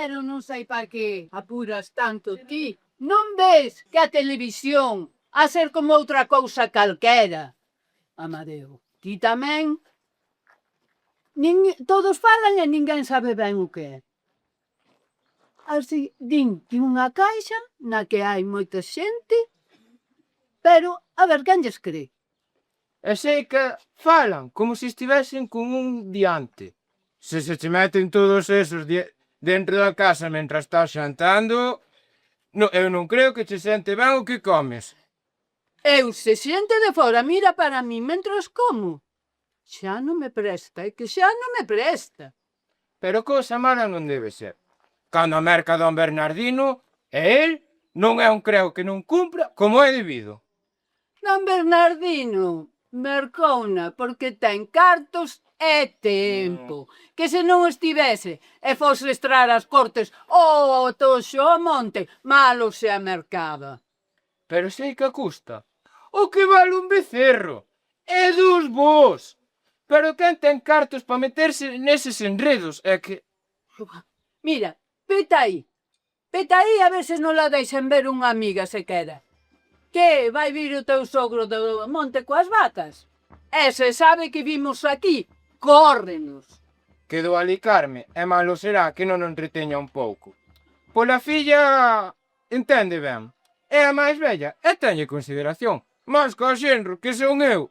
Pero non sei para que apuras tanto ti. Non ves que a televisión a ser como outra cousa calquera? Amadeo, ti tamén? Todos falan e ninguén sabe ben o que é. Así, din que unha caixa na que hai moita xente, pero a ver quen lles cree. E sei que falan como se estivesen con un diante. Se che meten todos esos dentro da casa mentras estás xantando, eu non creo que che sente ben o que comes. Eu, se xente de fora mira para mí mentras como, xa non me presta, é que xa non me presta. Pero cousa mala non debe ser. Cando a merca don Bernardino, e el non é un creo que non cumpra como é debido. Don Bernardino mercouna porque ten cartos e tempo. Que se non estivese e fose estrar as cortes o toxo o monte, malo se a mercaba. Pero sei que custa. O que vale un becerro. É dos vos. Pero quen ten cartos para meterse neses enredos é que... Mira, peta aí a ver se non la deixen ver unha amiga sequera. Que vai vir o teu sogro do monte coas vacas? E se sabe que vimos aquí, córrenos. Quedou ali Carme, e malo será que non o entreteña un pouco. Pola filla entende ben. É a máis bella e teñe consideración. Mas co xenro, que son eu.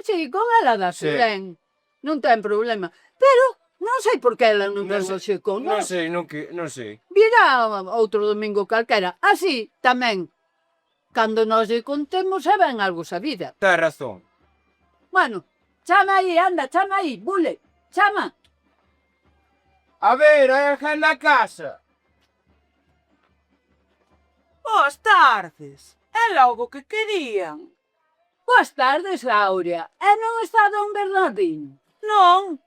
Si, con ela dase Sí. ben. Non ten problema. Pero non sei por que ela non ten hoxe con Non nós. sei, non sei. Virá outro domingo calquera. Así, tamén, cando nós lle contemos, é ben algo sabida. Tens razón. Bueno, chama aí, anda, chama aí, Bule, chama. A ver, hai alguén na casa? Boas tardes. É logo que querían. Boas tardes, Áurea. E non está don Bernardino? Non,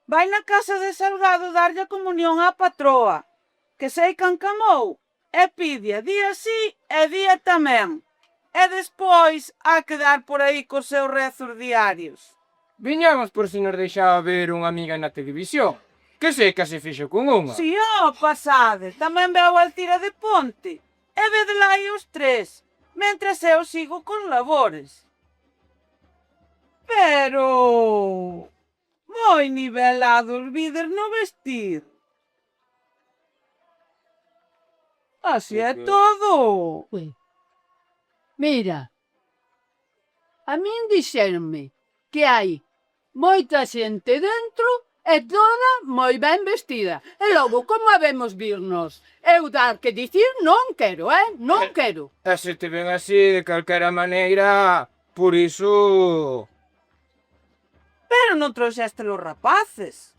vai na casa de Salgado darlle a comunión á patroa, que sei que encamou, e pide día sí e día tamén. E despois a quedar por aí cos seus rezos diarios. Viñamos por se nos deixaba ver unha amiga na televisión, que sei que se fixo con unha. Si, pasade, tamén veu a Altira de Ponte, e vedela aí os tres, mentras eu sigo con labores. Pero... moi nivelados vides no vestir. Así é todo. Mira, a min dixeronme que hai moita xente dentro e toda moi ben vestida. E logo, como habemos virnos? Eu dar que dicir non quero, non quero. E se te ven así de calquera maneira, por iso... Pero non trouxeste os rapaces.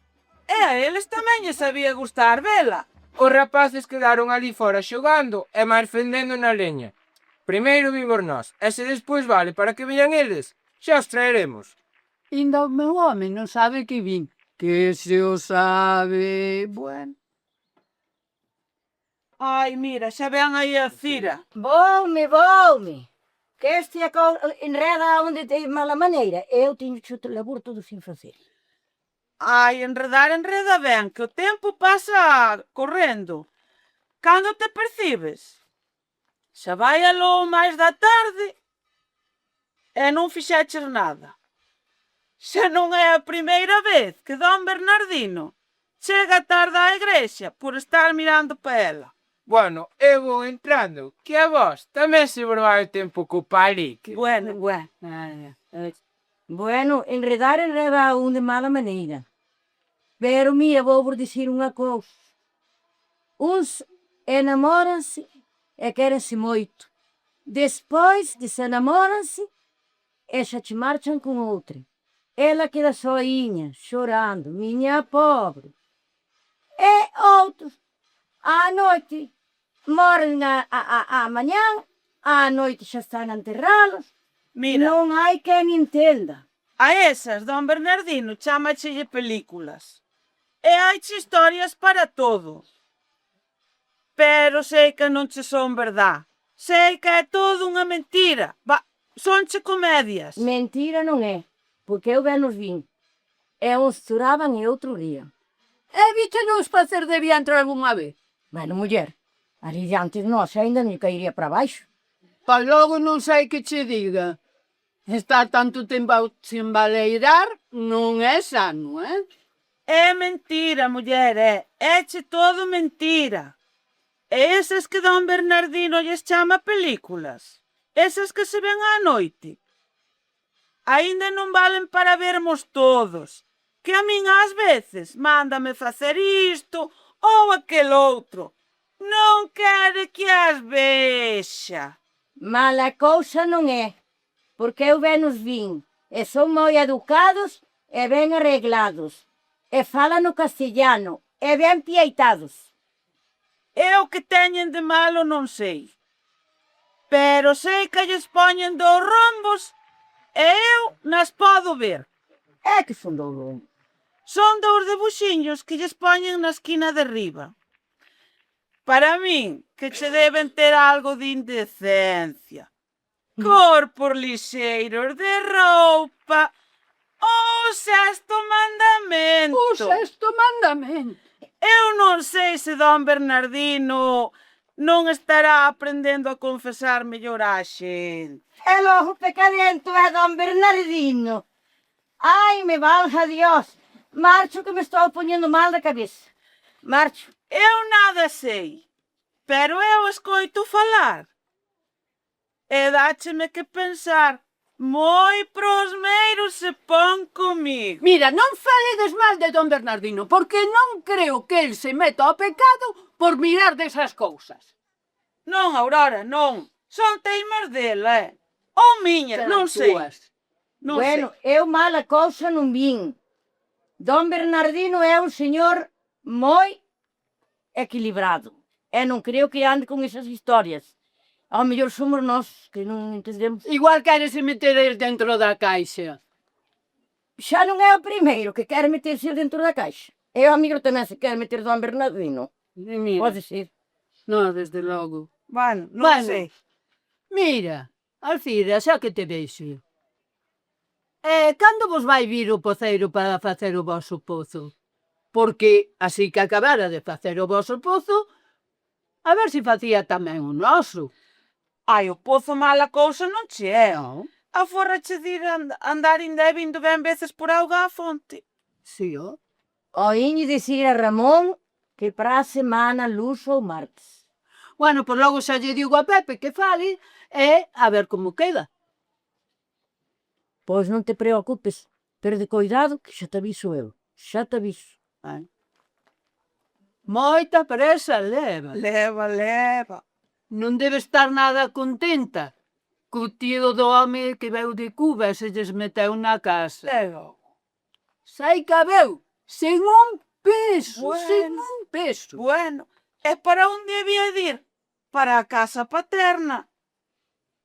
E a eles tamén lles sabía gustar vela. Os rapaces quedaron ali fora xogando e máis fendendo na leña. Primeiro vimos nós, e se despois vale para que veñan eles, xa os traeremos. Inda o meu home non sabe que vin. Que se o sabe... Bueno. Ai, mira, xa vean aí a Cira. Voume. Que este enreda onde te mala maneira. Eu teño o labor todo sin facer. Ai, enreda ben, que o tempo pasa correndo. Cando te percibes? Xa vai aló máis da tarde e non fixeches nada. Xa non é a primeira vez que don Bernardino chega tarde á igrexa por estar mirando pa ela. Bueno, eu vou entrando, que a vos tamén se vos vai o tempo co palique. Bueno, enreda un de mala maneira. Pero, mía, vou vos dicir unha cousa. Uns enamoranse e quérense moito. Despois desenamoranse e xa te marchan con outra. Ela queda soinha, chorando, miña pobre. E outros, á noite, moren a mañán, á noite xa están enterrados. Mira, non hai quen entenda. a esas don Bernardino chámachelle películas. E haiche historias para todo. Pero sei que non che son verdad. Sei que é todo unha mentira. Sonche comedias. Mentira non é, porque eu ben os vin. E uns choraban e outros rían. E víchenos facer de vientre algunha vez? Bueno, muller, ali diante de nós ainda non cairía para baixo. Pa logo non sei que che diga. Estar tanto tempo sin baleirar non é sano, É mentira, muller, é. Éche todo mentira. E esas que don Bernardino lles chama películas. Esas que se ven á noite. Aínda non valen para vermos todos. Que a min ás veces mándame facer isto ou aquel outro. Non quere que as vexa. Mala cousa non é, porque eu ben os vin, e son moi educados e ben arreglados, e falan o castellano, e ben pieitados. Eu que teñen de malo non sei. Pero sei que lles poñen dous rombos e eu nas podo ver. É que son do lume. Son dous debuxiños que lles poñen na esquina de riba. Para min, que che deben ter algo de indecencia. Corpos lixeiros de roupa. O sexto mandamento. O sexto mandamento. Eu non sei se don Bernardino non estará aprendendo a confesar mellor á xente. E logo pecadento é don Bernardino. Ai, me valga Dios. Marcho que me estou poñendo mal da cabeza. Marcho. Eu nada sei, pero eu escoito falar. E dácheme que pensar, moi prosmeiro se pon comigo. Mira, non faledes mal de don Bernardino, porque non creo que el se meta ao pecado por mirar desas cousas. Non, Aurora, non. Son teimas dela, ou miñas, non sei. Non Bueno, sei. eu mala cousa non vin. Don Bernardino é un señor moi equilibrado. E non creo que ande con esas historias. Ao mellor somos nós que non entendemos. Igual queres meter el dentro da caixa. Xa non é o primeiro que quere meterse dentro da caixa. E o amigo tamén se quere meter don Bernardino. Mira, Pode ser. non, desde logo. Bueno, non sei. Mira, Alcira, xa que te vexo. Cando vos vai vir o poceiro para facer o voso pozo? Porque así que acabara de facer o voso pozo, a ver se facía tamén o noso. Ai, o pozo mala cousa non che é. Non? A forra che dir andar ainda vindo ben veces por auga á fonte. Si, ó. Oíñe dicir a Ramón que para a semana luz ou martes. Bueno, pois logo xa lle digo a Pepe que fale e a ver como queda. Pois non te preocupes, pero de cuidado que xa te aviso eu. Xa te aviso. Moita presa leva. Leva, leva. Non debe estar nada contenta co tío do home que veu de Cuba e se lles meteu na casa. Leva. Sai cabeu, sen un peso, Bueno. sen un peso. Bueno, e para onde había de ir? Para a casa paterna.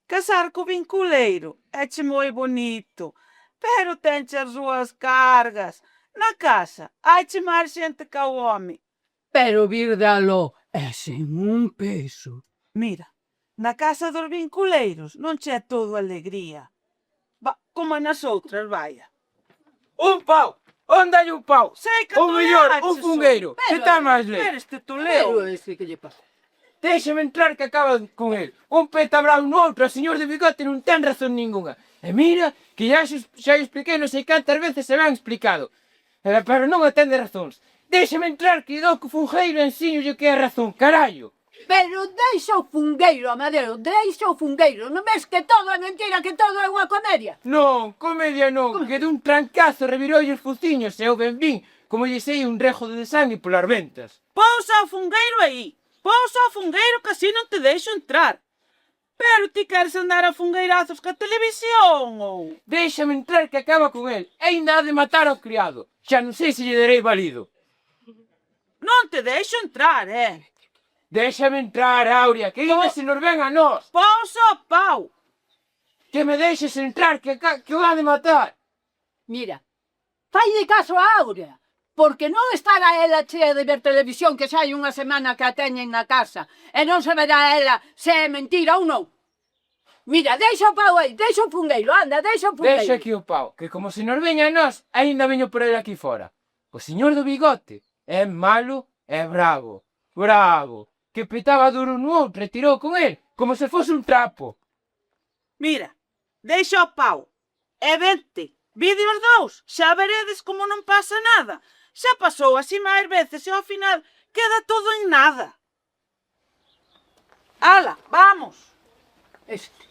Casar co vinculeiro éche moi bonito, pero tenche as súas cargas. Na casa haiche máis xente ca o home. Pero vir dalo é sen un peso. Mira, na casa dos vinculeiros non che é todo alegría. Como nas outras, vaya. Un pau! Onde hai un pau? Sei que O mellor, toleaches, un fungueiro. Pero- Que está máis lento? Pero este toleo. Pero ese que lle pasa. Déxame entrar que acaba con el. Un peta bravo no outro, o señor de bigote non ten razón ninguna. E mira, que xa expliquei non sei cantas veces se ben explicado. Pero non atende razóns. Déxame entrar que do co fungueiro ensiño que é razón, carallo. Pero deixa o fungueiro, Amadeo, deixa o fungueiro. Non ves que todo é mentira, que todo é unha comedia? Non, comedia non, que dun trancazo revirou os fuciños e eu ben vin como lle sei un rejo de sangue polas ventas. Pousa o fungueiro aí. Pousa o fungueiro que así non te deixo entrar. Pero ti queres andar a fungueirazos ca televisión ou... Déxame entrar que acaba con el. E ainda ha de matar ao criado. Xa non sei se lle darei valido. Non te deixo entrar, Déxame entrar, Aurea, que ainda se nos ven a nós. Pousa o pau. Que me deixes entrar, que o ha de matar. Mira, fai de caso a Aurea, porque non estará ela chea de ver televisión que xa hai unha semana que a teñen na casa e non se verá ela se é mentira ou non. Mira, deixa o pau aí, deixa o fungueiro, anda, deixa o fungueiro. Deixa aquí o pau, que como se nos veña a nós, ainda veño por ele aquí fora. O señor do bigote É malo e bravo. Bravo. Que petaba duro no outro e tirou con el como se fose un trapo. Mira, deixa o pau. E vente. Vide os dous. Xa veredes como non pasa nada. Xa pasou así máis veces e ao final queda todo en nada. Ala, vamos. Este.